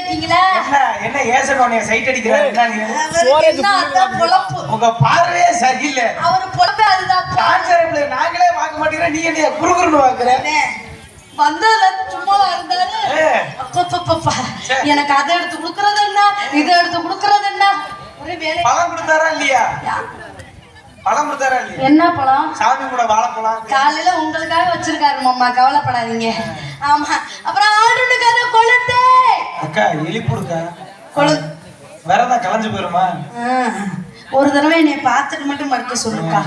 இருக்கீங்களா? என்ன ஏசனோனே சைட் அடிக்கிறாரு உங்க பார்வையே சரியில்லை. அவரு பொழப்பே அதுதான். நாங்களே பார்க்க மாட்டேங்கிற நீ என்ன குறுகுறுன்னு பாக்குற? வந்ததுல சும்மாவா இருந்தாரு. எனக்கு அதை எடுத்து குடுக்கறது என்ன, இதை எடுத்து குடுக்கறது என்ன, ஒரே வேலை. பழம் கொடுத்தாரா இல்லையா? பழம் கொடுத்தாரா இல்லையா? என்ன பழம்? சாமி கூட வாழைப்பழம் காலையில உங்களுக்காக வச்சிருக்காரு மாமா, கவலைப்படாதீங்க. ஆமா. அப்புறம் ஆடுனுக்காத கொழுந்தே. அக்கா எலிப்புடுக்கா கொழுந்து வேறதான் கலைஞ்சு போயிருமா? ஒரு தடவை என்னை பார்த்துட்டு மட்டும் மறுக்க சொல்லுக்கா.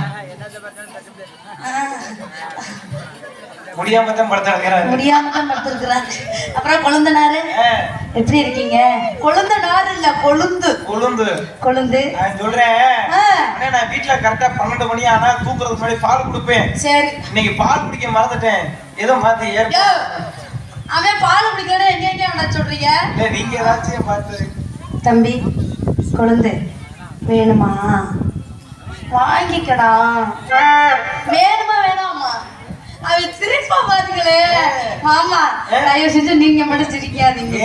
முடியாம தான் படுத்திருக்கிறாரு. அப்புறம் கொழுந்தனாரு எப்படி இருக்கீங்க? கொழுந்தனாரு இல்ல, கொழுந்து கொழுந்து சொல்றேன். நான் வீட்டுல கரெக்டா 12 மணி ஆனா தூக்குறதுக்கு முன்னாடி பால் குடுப்பேன். சரி, இன்னைக்கு பால் குடிக்க மறந்துட்டேன். ஏதோ மாத்தி அவன் பால் குடிக்கணும் எங்க அவனை சொல்றீங்க? நீங்க ஏதாச்சும் பார்த்து. தம்பி கொழுந்து வேணுமா? வாங்கிக்கடா. வேணுமா வேணாமா? அவ சிரிப்பா பாருங்களே மாமா. தயவு செஞ்சு நீங்க மட்டும் சிரிக்காதீங்க,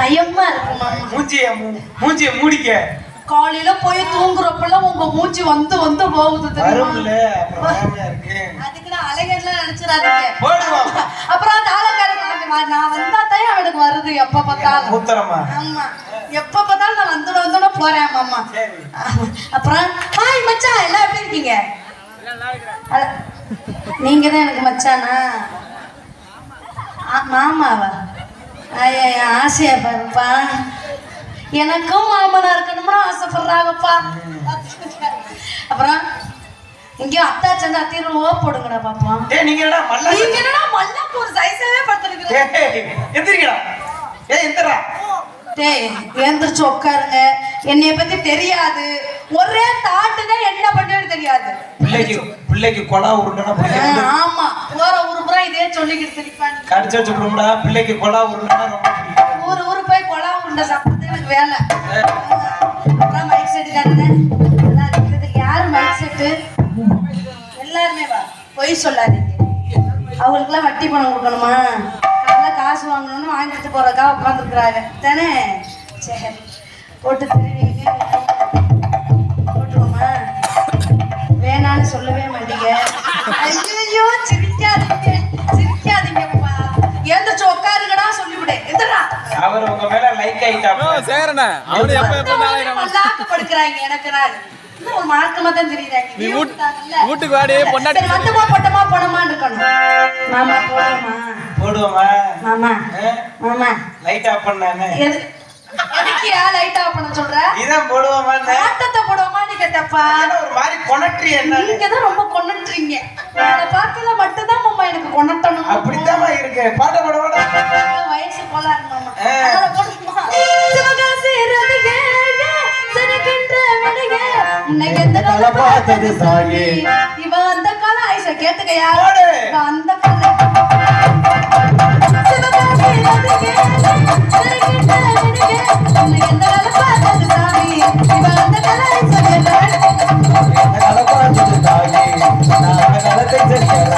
பயமா இருக்கு மாமா. மூஞ்சிய மூடிக்க. காலையில போய் தூங்குறப்பெல்லாம் உங்க மூச்சு வந்து வந்து போகுது தெரியுமா? அதுக்கு நான் அழகெல்லாம் நினைச்சிடாதீங்க. அப்புறம் தாளக்காரன் நான் வந்தா தான் அவனுக்கு வருது எப்ப பார்த்தாலும். ஆமா, எப்ப பார்த்தாலும் நான் வந்துட போறேன் மாமா. அப்புறம் ஹாய் மச்சான், எல்லாம் எப்படி இருக்கீங்க? நீங்க தான் எனக்கு மச்சானா? மாமாவா? ஆசையா பாருப்பா, எனக்கும் மாமனா இருக்கணும்னு ஆசைப்படுறாங்கப்பா. அப்புறம் இங்க அத்தா சண்டை அத்தீரும் ஓ போடுங்கடா பாப்போம். நீங்க என்னடா மல்லாக்கு ஒரு சைஸாவே படுத்துருக்கீங்க. எழுந்திரிச்சு உட்காருங்க. என்னைய பத்தி தெரியாது, ஒரே தாட்டு தான் என்ன பண்ணுன்னு தெரியாது. பிள்ளைக்கு கொலா உருண்டா. ஆமா, போற ஊரு பூரா இதே சொல்லிக்கிட்டு இருப்பாங்க. கடிச்சு வச்சுடும்டா, பிள்ளைக்கு கொலா உருண்டா ரொம்ப பிடிக்கும். ஊரு போய் கொலா உருண்டை சாப்பிடுறது எனக்கு வேலை. அப்புறம் மைக் செட்டு காட்டுறேன். யாரு மைக் செட்டு? எல்லாருமே வா, பொய் சொல்லாதீங்க. அவங்களுக்குலாம் வட்டி பணம் கொடுக்கணுமா? நல்லா காசு வாங்கணும்னு வாங்கிட்டு போறதுக்கா உட்காந்துருக்குறாங்க தானே? சரி, போட்டு திருவிங்க. போட்டுருவோமா? வேணான்னு சொல்லவே மாட்டீங்க. ஐயோ சிரிக்காதீங்கப்பா. எழுந்திரிச்சு உட்காருங்கடா சொல்லிவிடு. எதுடா அவர் உங்க மேல லைக் ஆயிட்டாங்க. சேரனே அவரு மல்லாக்க படுக்குறாங்க. எனக்கு நான் ஒரு மார்க்கமா தான் தெரியுறாங்க. வீட்டுக்கு வாடி பொண்டாட்டி வந்துமா போட்டமா போடமா இருக்கணும். மாமா போடுமா மாமா மாமா லைட் ஆஃப் பண்ணானே. எதுக்கியா லைட் ஆஃப் பண்ண சொல்ற? இதான் போடுவாமா, ஆட்டத்தை போடுவாமா நீ கேட்டப்பா. ஒரு மாதிரி கொனட்ரி. என்ன நீங்க தான் ரொம்ப கொனட்றீங்க. அத பார்க்கல மட்டும் தான் மாமா எனக்கு கொனட்டணும். அப்படிதான் இருக்கு. பாட போடுவாடா. வயசு கோளாறு மாமா. அதனால போடுமா. சிவகாசி ரதிகே சனக்கின்ற மணிகே உன்னை எந்த கால பார்த்தது தாயே. இவ அந்த கால ஐசா கேட்டுக்கயா. இவ அந்த கால சிவகாசி ரதிகே சனக்கின்ற மணிகே உன்னை எந்த கால பார்த்தது தாயே. இவ அந்த கால ஐசா கேட்டுக்கயா. அந்த கால பார்த்தது தாயே. நான் அந்த காலத்தை தெரியாதே.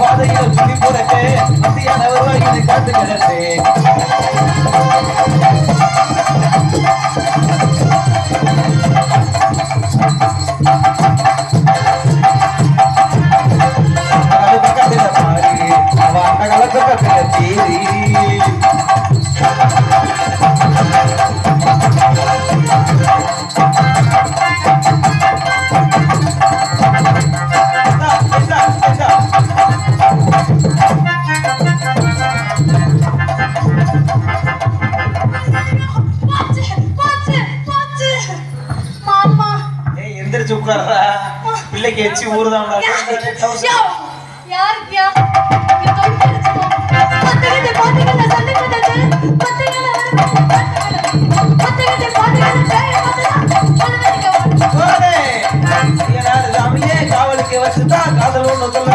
பாதையில் சுற்றி போறே மத்தியான வருவாய் காத்து கிடந்தே. பிள்ளைக்கு எச்சி ஊறுதான். காவலுக்கு வச்சுதான் காதல் ஒண்ணு சொல்ல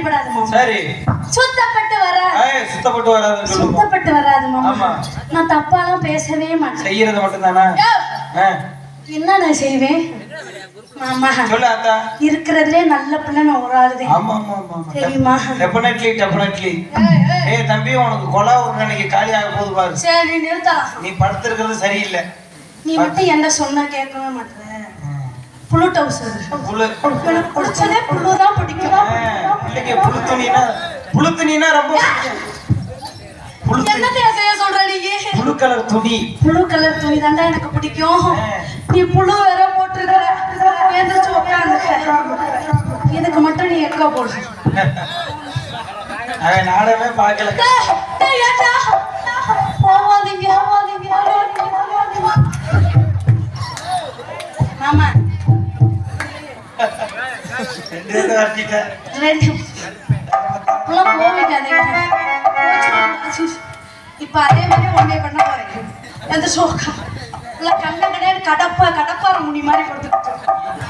அடிபடாது மாமா. சரி. சுத்தப்பட்டு வராது. சுத்தப்பட்டு வராது. சுத்தப்பட்டு வராது மாமா. ஆமா. நான் தப்பாலாம் பேசவே மாட்டேன். செய்யறது மட்டும் தானா? என்ன நான் செய்வேன் மாமா? சொல்ல அத்தா. இருக்கிறதுலே நல்ல பிள்ளை நான் ஒரு ஆளுதே. ஆமா ஆமா ஆமா. தெரியுமா? டெஃபினெட்லி. ஏய் தம்பி உனக்கு கொலை ஒரு நாளைக்கு காலி ஆக போகுது பாரு. சரி நிறுத்தலாம். நீ படுத்துக்கிறது சரியில்லை. நீ மட்டும் என்ன சொன்னா கேட்கவே மாட்டேற. புழு டவுசர். புழு. எனக்கு பிடிச்சதே புழு தான் பிடிக்கும். இல்லைங்க புழு துணினா ரொம்ப என்னத்தையா செய்ய சொல்ற நீ? புழு கலர் துணி. புழு கலர் துணி தாண்டா எனக்கு பிடிக்கும். நீ புழு வேற போட்டுருக்க. எந்திரிச்சு உட்கார்ந்து. இதுக்கு மட்டும் நீ எக்கா போடு. அவன் நாடகமே பார்க்கல. போவாதீங்க. மாமா இப்ப அதே மாதிரி ஒன்னே பண்ண போறேன். எந்த சோக்கா கண்ண கிடையாது. கடப்பார முனி மாதிரி கொடுத்துட்டு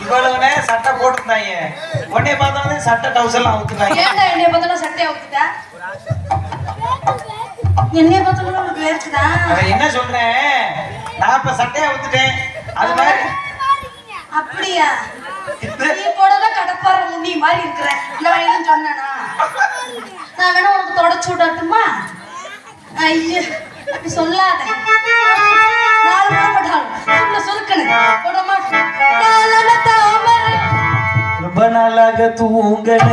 இவ்வளவு நேரம் சட்டை போட்டுருந்தாங்க. உடனே பார்த்தா சட்டை டவுசர்லாம் அவுத்துட்டாங்க. ஏன்டா என்னைய பார்த்தா சட்டையை அவுத்துட்டா? என்னைய பார்த்தா உனக்கு வேர்க்குதா? என்ன சொல்றேன், நான் இப்ப சட்டையை அவுத்துட்டேன். அது மாதிரி அப்படியா? நீ போடல கடப்பார முனி மாதிரி இருக்கிற. நான் எதுவும் சொன்னேனா? நான் வேணா உனக்கு தொடச்சு விடட்டுமா? ஐயோ அப்படி சொல்லாத. நாலு போட்டாலும் சுருக்கணும். ரொம்ப நாளாக தூங்கல.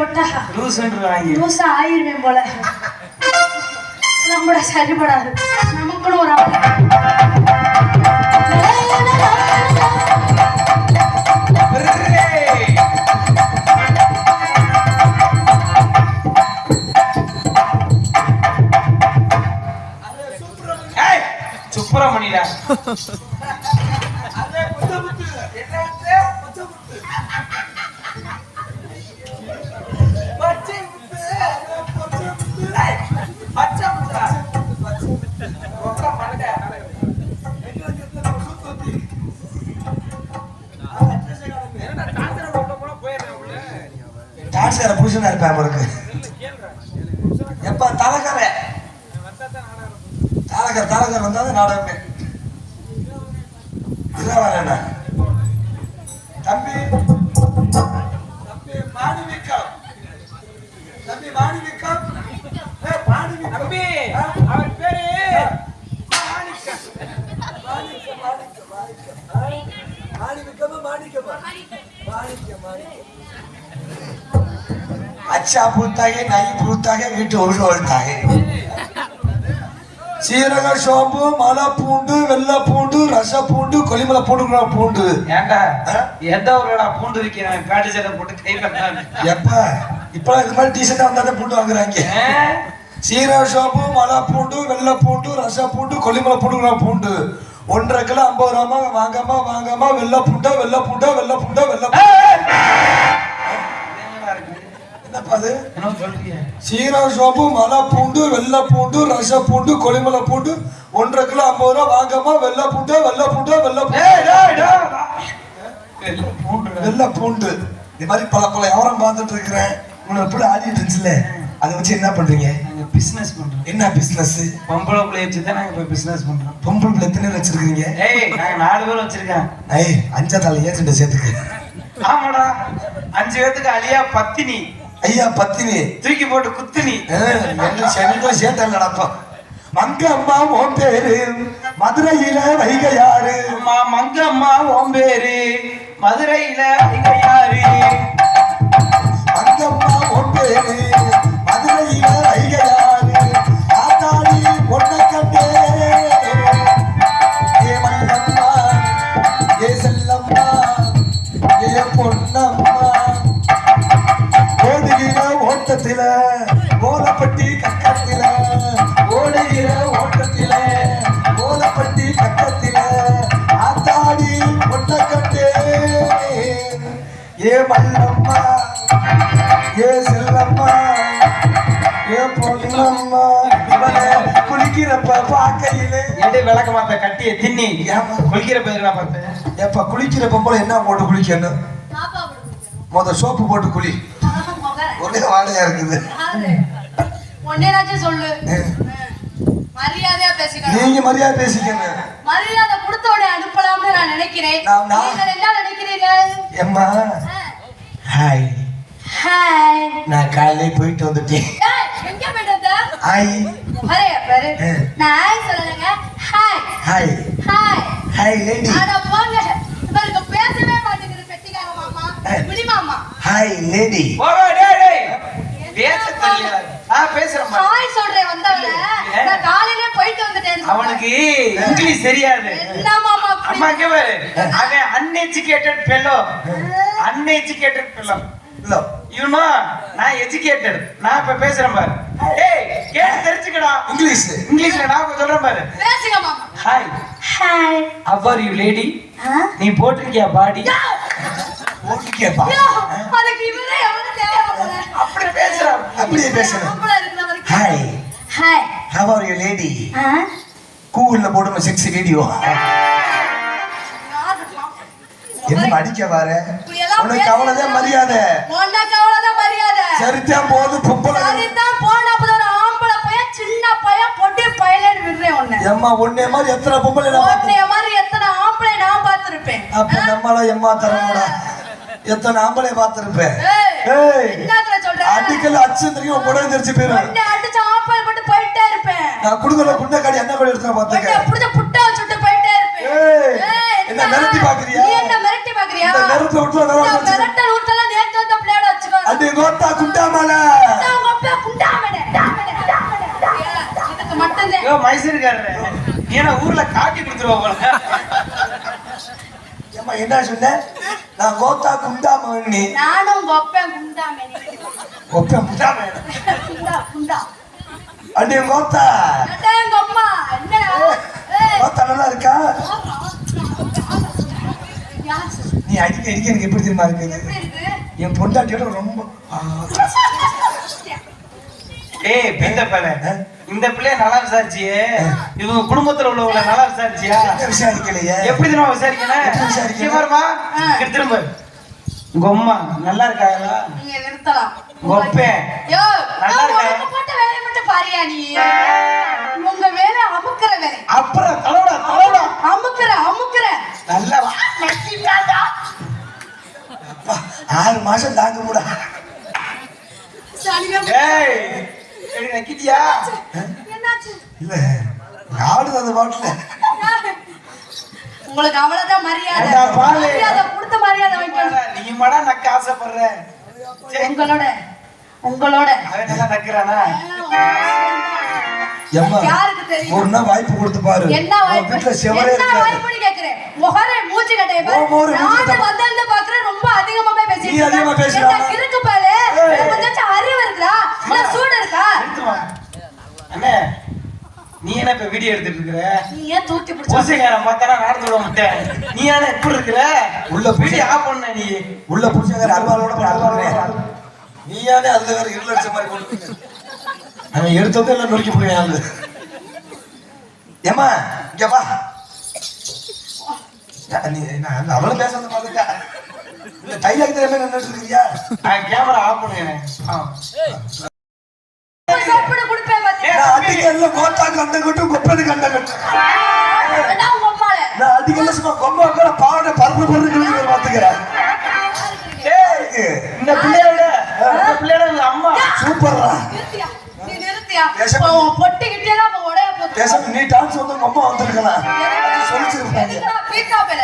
போட்டா லூசா ஆயிருவேன் போல. நம்மட சரிபடாது. நமக்குன்னு ஒரு சுப்பிரமணியா டான்ஸ்கார புருஷனா இருப்பேன் அவருக்கு. எப்ப தலகர வந்தாலும் நாடகமே வரேன். தம்பி மாணிவிக்கம், தம்பி மாணிவிக்கம், தம்பி அவர் பேரு अच्छा पूछता है नहीं पूछता है वीट बोलता है. சீரக சோம்பு மலை பூண்டு வெள்ளை பூண்டு ரச பூண்டு கொல்லிமலை பூண்டு பூண்டு. ஏண்டா எந்த ஊரோட பூண்டு விற்கிறேன் பேட்டு சட்டை போட்டு கை பண்ணான்னு எப்ப இப்ப இது மாதிரி டீஷர்ட்டா வந்தாதான் பூண்டு வாங்குறாங்க. சீரக சோம்பு மலை பூண்டு வெள்ளை பூண்டு ரச பூண்டு கொல்லிமலை பூண்டு பூண்டு 1.5 கிலோ 50 ரூபா வாங்காம வெள்ளை பூண்டா என்னப்பா அது? சீரக சோம்பு மலை பூண்டு வெள்ளை பூண்டு ரச பூண்டு கொல்லிமலை பூண்டு 1.5 கிலோ 50 ரூபா வாங்காம வெள்ளை பூண்டு இது மாதிரி பல வியாபாரம் பார்த்துட்டு இருக்கிறேன். உங்களை எப்படி ஆடிட்டு இருந்துச்சுல அதை வச்சு என்ன பண்றீங்க? பிசினஸ் பண்றோம். என்ன பிசினஸ்? பொம்பளை பிள்ளை வச்சு தான் நாங்க போய் பிசினஸ் பண்றோம். பொம்பளை பிள்ளை எத்தனை வச்சிருக்கீங்க? நாங்க 4 பேர் வச்சிருக்கேன். 5 தால ஏஜென்ட் சேர்த்துக்கு. ஆமாடா 5 பேத்துக்கு அழியா பத்தினி. ஐயா பத்தினி தூக்கி போட்டு குத்தினி. சென்னை சேர்த்தல்லடப்பா. மங்க அம்மா ஓம் பேரு மதுரையில வைகை யாரு? மங்க அம்மா ஓம் பேரு மதுரையில வைகை யாரு? மங்க அம்மா ஓம் பேரு மதுரையில வைகை யாரு? ஆத்தாடி பொண்ணை கண்டே ஏ மல்லம்மா ஏ செல்லம்மா ஏ பொன்னம்மா ஓடுகிற ஓட்டத்தில ஓலப்பட்டி கக்கத்தில ஓடுகிற ஓட்டத்தில ஓலப்பட்டி கக்கத்தில ஆத்தாடி பொண்ணை கண்டே ஏ மல்லம்மா ஏ செல்லம்மா ஏ பொன்னம்மா. குளிக்கிறப்ப பாக்கையிலே விளக்க மாத்த கட்டிய தின்னி குளிக்கிற பேர் நான் பார்த்தேன். எப்ப குளிக்கிற பொம்பளை என்ன போட்டு குளிக்கணும்? சோப்பு போட்டு குளி. ஒரே வாடையா இருக்குது. சொல்லு. மரியாதையா பேசிக்கணும். நீங்க மரியாதை பேசிக்கணும். மரியாதை கொடுத்தோட அனுப்பலாம்னு நான் நினைக்கிறேன். நீங்கள் என்ன நினைக்கிறீர்கள்? எம்மா ஹாய் ஹாய். நான் காலையில போயிட்டு வந்துட்டேன். எங்க போயிட்டு? ஹாய் பாரு நான் ஹாய் சொல்லலங்க. Hi hi hi hi lady. அட போங்க. இவருக்கு பேசவே மாட்டேங்குது பெட்டிக்கார மாமா. விடி மாமா. Hi lady. டேய் பேச தெரியல. பேசுறேன். ஹாய் சொல்றேன் வந்தவள. நான் காலையில போயிட்டு வந்துட்டேன். அவனுக்கு இங்கிலீஷ் தெரியாது. என்ன மாமா? அம்மா கேவ அவன் uneducated fellow. Uneducated fellow. You know, நான் எஜுகேட்டட். நான் இப்ப பேசுறேன் பாரு. ஏய் கேட்டு தெரிஞ்சுக்கடா. இங்கிலீஷ்ல நான் சொல்றேன் பாரு. பேசுங்க மாமா. Hi hi. How are you lady? நீ போட்டிருக்கியா பாடி? போட்டிருக்கியா பாடி? அதுக்கு இவரே எவ்வளவு தேவைப்படல. அப்படி பேசுறான். அப்படியே பேசுறேன். நம்மள இருக்கிற வரைக்கும். Hi hi. How are you lady? கூகுள்ல போடுமா செக்ஸி வீடியோ. என்ன அடிக்க வர? உனக்கு அவ்வளவுதான் மரியாதை. உனக்கு அவ்வளவுதான் மரியாதை. சரிதான் போது பொம்பளை. சரிதான் போனா போது ஒரு ஆம்பளை பையன் சின்ன பையன் பொட்டி பையலன்னு விடுறேன் உன்னை. எம்மா உன்னை மாதிரி எத்தனை பொம்பளை நான் உன்னை மாதிரி எத்தனை ஆம்பளை நான் பார்த்திருப்பேன். அப்ப நம்மள எம்மா தரமுடா. எத்தனை ஆம்பளை பார்த்திருப்பேன். ஏய் என்னத்துல சொல்ற? அடிக்கல அச்சு தெரியும் புடவை தெரிச்சு போயிரு. உன்னை அடிச்ச ஆம்பளை போட்டு போயிட்டே இருப்பேன். நான் குடுங்கல குண்டக்காடி என்ன கூட எடுத்து பாத்துக்க. உன்னை புடிச்ச புட்டா சுட்டு போயிட்டே இருப்பேன். ஏய் என்ன மிரட்டி பாக்குறியா? நீ என்ன மிரட்டி பாக்குறியா? இந்த மிரட்ட விட்டுல வேற மிரட்ட விட்டுல நேத்து வந்த பிளேட வச்சுக்கோ. அடி கோத்தா குண்டாமலை. உங்க அப்பா குண்டாமடை. இதுக்கு மட்டும்தான். ஐயோ மைசூர்காரரு ஏன்னா ஊர்ல காட்டி கொடுத்துருவோம் போல. ஏம்மா என்ன சொன்ன? நான் கோத்தா குண்டாமணி. நானும் உங்க அப்பா குண்டாமணி. ஒப்ப குண்டாமணி. குண்டா. அண்ணே கோத்தா. அடே எங்க அம்மா என்னடா? கோத்தா நல்லா இருக்கா? யாஸ். நீ அடிக்க எனக்கு எப்படி தெரியுமா இருக்குது? எப்படி இருக்கு? என் பொண்டாட்டியோட ரொம்ப ஏய் பிந்த பையல இந்த பிள்ளைய நல்லா விசாரிச்சியே இவங்க குடும்பத்துல உள்ளவங்கள நல்லா விசாரிச்சியா? விசாரிக்கலையே. எப்படி தெரியுமா விசாரிக்கணும்? எப்படி விசாரிக்கணும்? இங்க பாருமா இங்க திரும்ப உங்க அம்மா நல்லா இருக்காங்களா? நீங்க நிறுத்தலாம். உங்க அப்பே யோ நல்லா இருக்கா? உனக்கு போட்ட வேலையை மட்டும் பாரியா நீ? உங்க வேலை அமுக்குற வேலை. அப்புறம் தலோட அமுக்குற நல்லா வா. அப்பா 6 மாசம் தாங்க முடியா. சரியா? ஏய் எடி நக்கிட்டியா? என்னாச்சு? இல்ல ஆடுது அந்த பாட்டுல. உங்களுக்கு அவ்வளவுதான் மரியாதை. ஏண்டா பாலு? மரியாதை கொடுத்த மரியாதை வைக்கணும். நீ மடா நக்க ஆசைப்படுற. சரி, உங்களோட அவன் நல்லா நக்குறானா? எம்மா யாருக்கு தெரியும்? ஒரு நாள் வாய்ப்பு கொடுத்து பாரு. என்ன வாய்ப்பு? வீட்டுல செவரே என்ன இருக்காது. வாய்ப்புன்னு கேக்குறேன். முகரே மூஞ்சி கட்டைய பாரு. ஓ, மோரு மூஞ்சி நானு கட்ட. வந்தேன்னு பாக்குறேன் ரொம்ப அதிகமாவே பேசிட்டு நீ அதிகமா இருக்க. பேசுறா. என்ன கிறுக்கு பாரு. கொஞ்சம் அறிவு இருக்குடா. இல்ல சூடு இருக்கா? நிறுத்துமா. அண்ணே நீ என்ன இப்ப வீடியோ எடுத்துட்டு இருக்கிற? நீ ஏன் தூக்கி பிடிச்ச? பூசைக்காரன் பார்த்தானா நடந்து விட மாட்டேன். நீ ஏன்னா இப்படி இருக்கிற? உள்ள வீடியோ ஆஃப் பண்ண நீ. உள்ள புடிச்சவங்க அருவாளோட போடுறேன். நீ யானே அதுல வேற இருள் அடிச்ச மாதிரி போட்டு அவன் எடுத்ததே எல்லாம் நொறுக்கி போடுவாங்க. ஏமா இங்க வா. நீ நான் அவள பேசுறத பாத்துட்டா. இல்ல டைலாக் தெரியாம நின்னுட்டு இருக்கியா? கேமரா ஆஃப் பண்ணுங்க. சாப்பிட குடுப்பேன் பாத்தியா? நான் அடிக்கல்ல கோத்தா கண்ட கட்டு கொப்பது கண்ட கட்டு. என்ன உங்க அம்மால? நான் அடிக்கல்ல சும்மா கொம்ப உட்கார பாவட பருப்பு பொறுத்து பாத்துக்கிறேன். இந்த பிள்ளையோட அம்மா சூப்பர்ரா. நீ நிறுத்தியா? பொட்டி கிட்டியா உடைய போட்டு. பேசாம நீ டான்ஸ் வந்து உங்க அம்மா வந்திருக்கலாம். சொல்லிச்சிருப்பாங்க. பீக்கா பேல